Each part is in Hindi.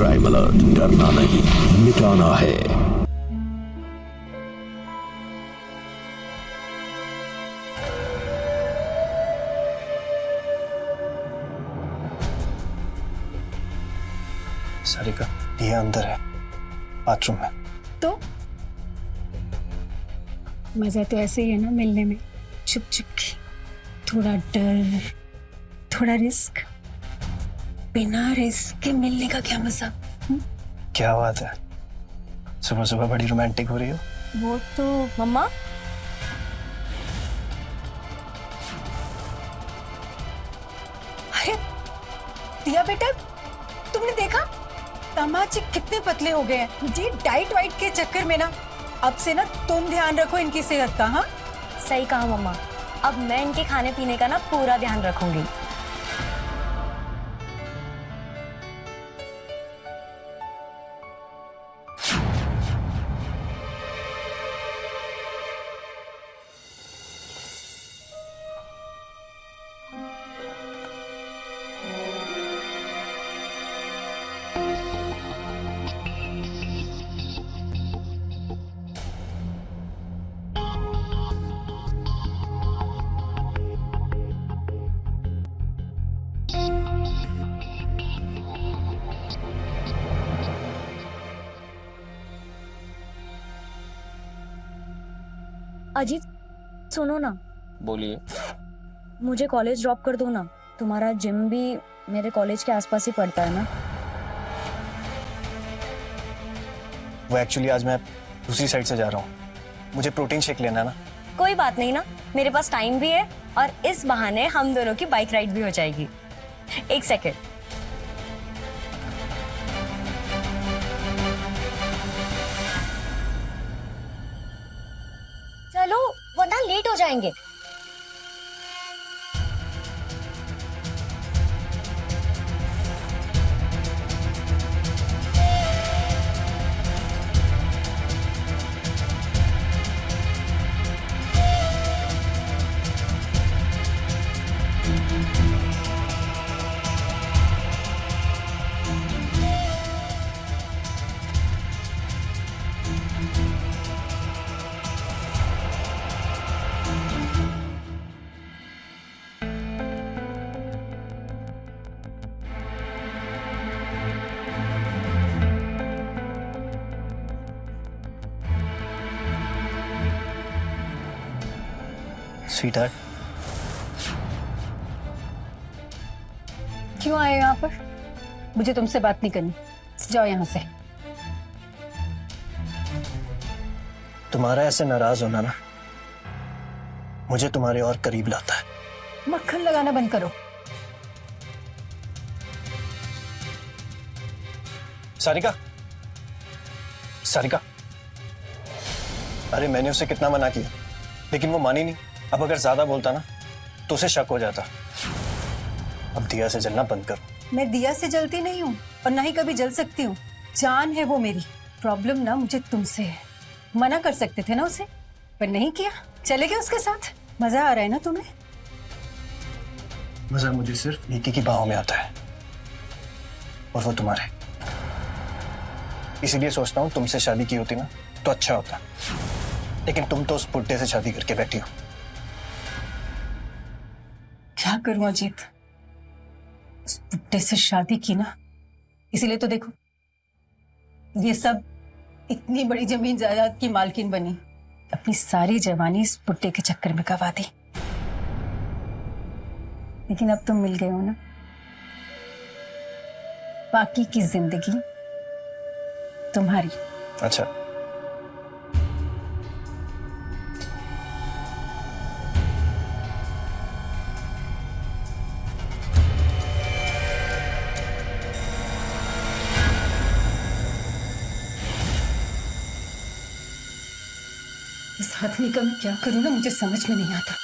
क्राइम अलर्ट, डरना नहीं, मिटाना है। सारिका, ये अंदर है, बाथरूम में। तो मजा तो ऐसे ही है ना, मिलने में छुप छुप के, थोड़ा डर, थोड़ा रिस्क। बिना रिस्क के मिलने का क्या मजा। क्या बात है, सुबह सुबह बड़ी रोमांटिक हो रही हो। वो तो मम्मा, अरे दिया बेटा, तुमने देखा तमाचे कितने पतले हो गए हैं। जी डाइट वाइट के चक्कर में ना, अब से ना तुम ध्यान रखो इनकी सेहत का। हाँ सही कहा मम्मा, अब मैं इनके खाने पीने का ना पूरा ध्यान रखूंगी। अजीत सुनो ना। बोलिए। मुझे कॉलेज ड्रॉप कर दो ना, तुम्हारा जिम भी मेरे कॉलेज के आसपास ही पड़ता है ना। वो एक्चुअली आज मैं दूसरी साइड से जा रहा हूँ, मुझे प्रोटीन शेक लेना है ना। कोई बात नहीं ना, मेरे पास टाइम भी है और इस बहाने हम दोनों की बाइक राइड भी हो जाएगी। एक सेकेंड, चलो वरना लेट हो जाएंगे। स्वीटहार्ट, क्यों आए यहाँ पर? मुझे तुमसे बात नहीं करनी, जाओ यहाँ से। तुम्हारा ऐसे नाराज होना ना मुझे तुम्हारे और करीब लाता है। मक्खन लगाना बंद करो। सारिका, सारिका, अरे मैंने उसे कितना मना किया लेकिन वो मानी नहीं। अब अगर ज्यादा बोलता ना तो उसे शक हो जाता। अब दिया से जलना बंद करो। मैं दिया से जलती नहीं हूँ और ना ही कभी जल सकती हूँ। जान है वो मेरी। प्रॉब्लम ना मुझे तुमसे है। मना कर सकते थे ना उसे, पर नहीं किया। चले गए उसके साथ। मजा आ रहा है ना तुम्हें? मजा मुझे सिर्फ नीति की बाहों में आता है और वो तुम्हारे। इसीलिए सोचता हूँ तुमसे शादी की होती ना तो अच्छा होता, लेकिन तुम तो उस बुड्ढे से शादी करके बैठी हो। क्या करूं अजीत, उस बुड्ढे से शादी की ना, इसीलिए तो देखो ये सब इतनी बड़ी जमीन जायदाद की मालकिन बनी। अपनी सारी जवानी इस बुड्ढे के चक्कर में गवा दी। लेकिन अब तुम मिल गए हो ना, बाकी की जिंदगी तुम्हारी। अच्छा, इस आदमी का मैं क्या करूं ना, मुझे समझ में नहीं आता।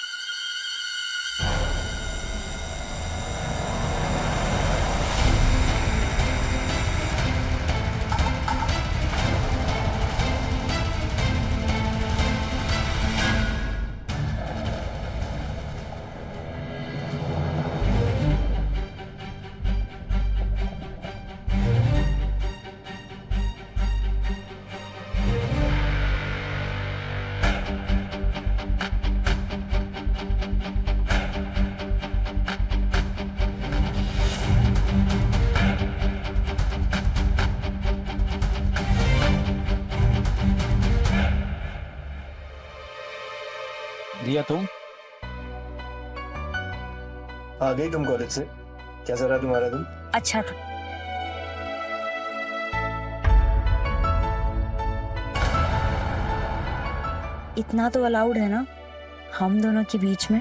दिया तुम? आ गई तुम कॉलेज से? कैसा रहा तुम्हारा दिन? अच्छा था। इतना तो अलाउड है ना हम दोनों के बीच में?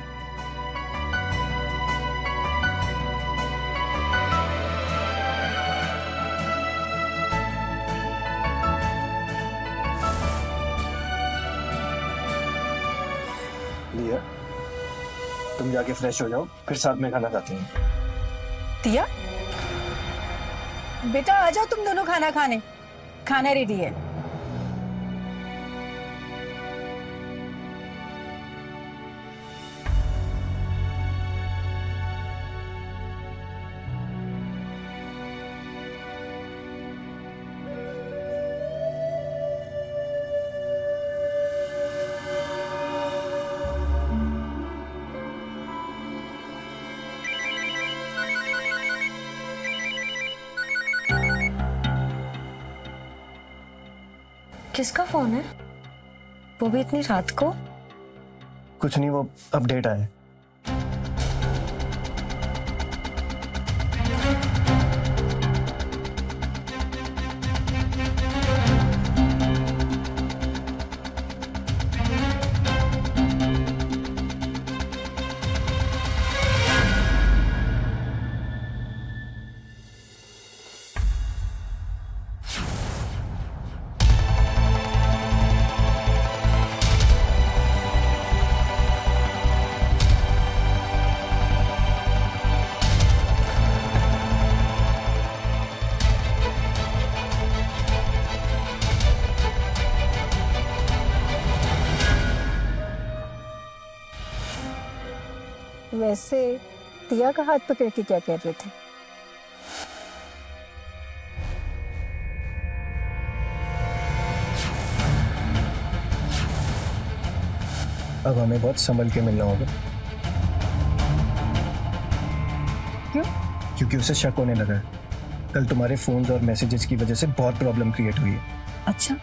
दिया, तुम जाके फ्रेश हो जाओ, फिर साथ में खाना खाते हैं। दिया बेटा आ जाओ तुम दोनों खाना खाने, खाना रेडी है। किसका फोन है? वो भी इतनी रात को? कुछ नहीं, वो अपडेट आया है। वैसे दिया का हाथ पकड़ के क्या कर रहे थे? अब हमें बहुत संभल के मिलना होगा। क्यों? क्योंकि उसे शक होने लगा है। कल तुम्हारे फोन्स और मैसेजेस की वजह से बहुत प्रॉब्लम क्रिएट हुई है। अच्छा,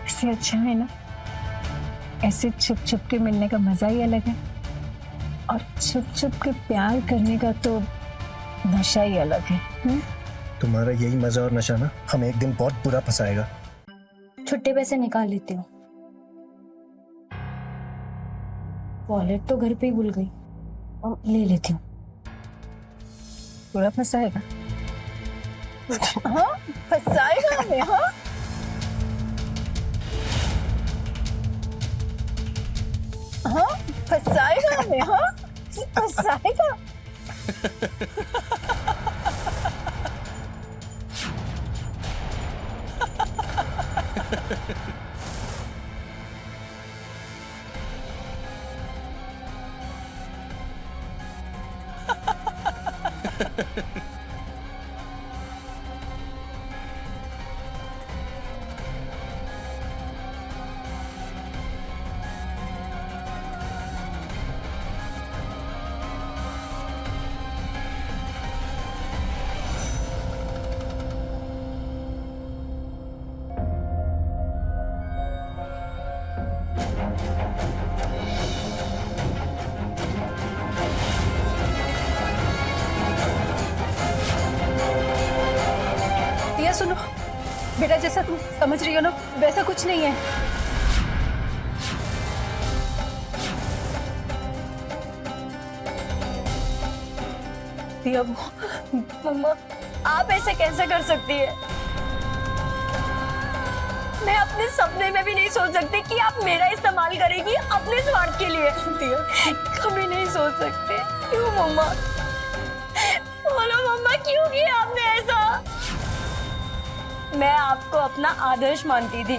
इससे अच्छा है ना, ऐसे छुप छुप के मिलने का मजा ही अलग है, और छुप छुप के प्यार करने का तो नशा ही अलग है। तुम्हारा यही मजा और नशा ना हमें एक दिन बहुत बुरा फंसाएगा। छुट्टे पैसे निकाल लेती हूँ। वॉलेट तो घर पे ही भूल गई, और ले लेती हूँ। पूरा फंसाएगा? हाँ फंसाएगा हमें। हाँ हाँ फंसाएगा हमें। हाँ फंसाएगा। सुनो बेटा, जैसा तुम समझ रही हो ना वैसा कुछ नहीं है। मम्मा आप ऐसे कैसे कर सकती है? मैं अपने सपने में भी नहीं सोच सकती कि आप मेरा इस्तेमाल करेगी अपने स्वार्थ के लिए। कभी नहीं सोच सकते। क्यों मम्मा? बोलो मम्मा, क्यों किया आपने ऐसा? मैं आपको अपना आदर्श मानती थी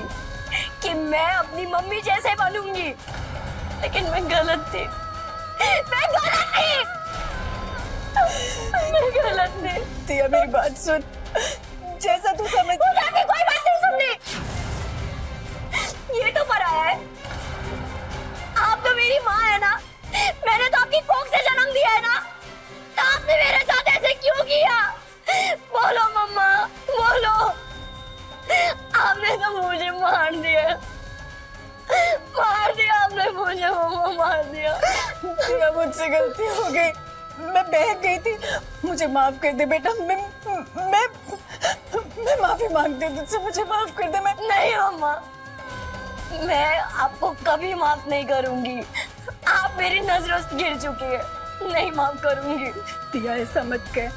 कि मैं अपनी मम्मी जैसे बनूंगी, लेकिन मैं गलत थी। मैं गलत थी। मैं गलत थी। दिया मेरी बात सुन, जैसा तू समझ। कोई बात नहीं सुननी। ये तो पराया है। आप तो मेरी माँ है ना, मैंने तो आपकी कोख से जन्म दिया है ना, तो आपने मेरे साथ ऐसे क्यों किया? बोलो मम्मा, बोलो। आपने तो मुझे मार दिया आपने मुझे माफ कर दे बेटा। मैं माफी मांगती हूँ तुझसे, मुझे माफ कर दे। मैं नहीं मम्मा, मैं आपको कभी माफ नहीं करूंगी। आप मेरी नजरों से गिर चुकी है, नहीं माफ करूंगी। दिया ऐसा मत कह,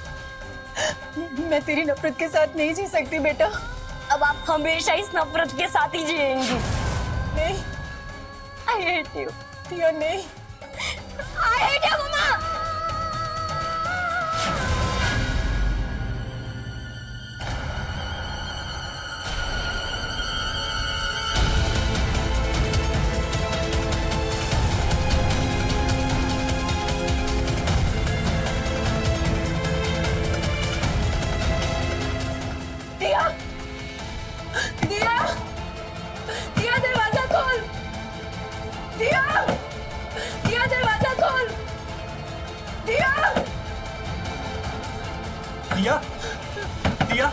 मैं तेरी नफरत के साथ नहीं जी सकती बेटा। अब आप हमेशा इस नफरत के साथ ही जिएंगी। नहीं आई हेट यू। दिया नहीं, आई हेट यू मम्मा। दिया, दिया, दिया दरवाजा खोल। दिया, दिया दरवाजा खोल। दिया, दिया, दिया।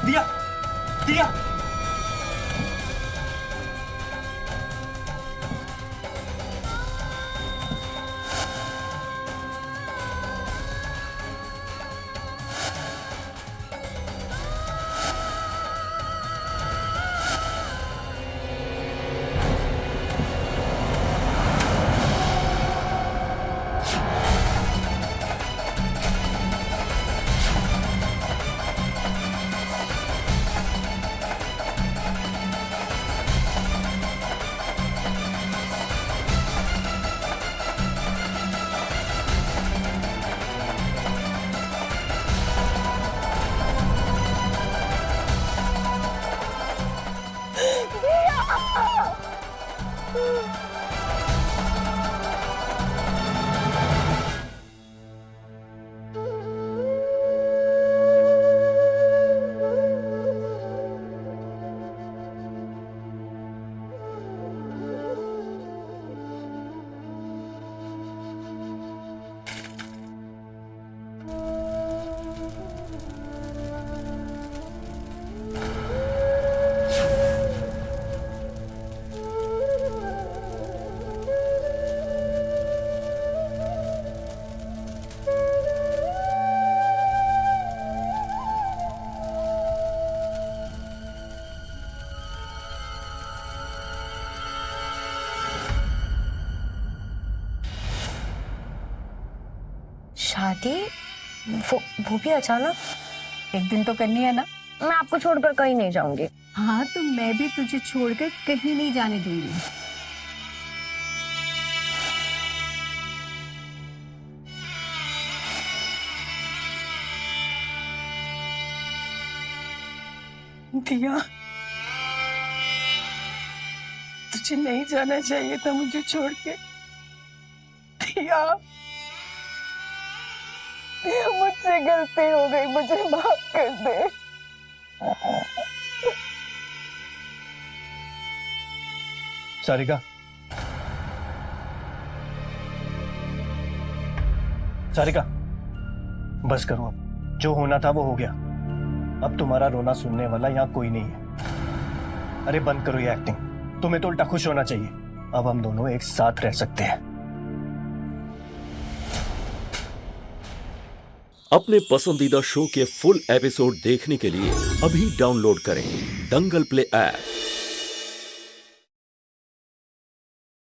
दिया, दिया। शादी? वो भी अचानक? एक दिन तो करनी है ना। मैं आपको छोड़कर कहीं नहीं जाऊंगी। हाँ तो मैं भी तुझे छोड़कर कहीं नहीं जाने दूंगी। दिया, तुझे नहीं जाना चाहिए था मुझे छोड़ के। दिया, मुझसे गलती हो गई, मुझे माफ कर दे। सारिका, सारिका, बस करो अब। जो होना था वो हो गया। अब तुम्हारा रोना सुनने वाला यहाँ कोई नहीं है। अरे बंद करो ये एक्टिंग। तुम्हें तो उल्टा खुश होना चाहिए। अब हम दोनों एक साथ रह सकते हैं। अपने पसंदीदा शो के फुल एपिसोड देखने के लिए अभी डाउनलोड करें दंगल प्ले ऐप।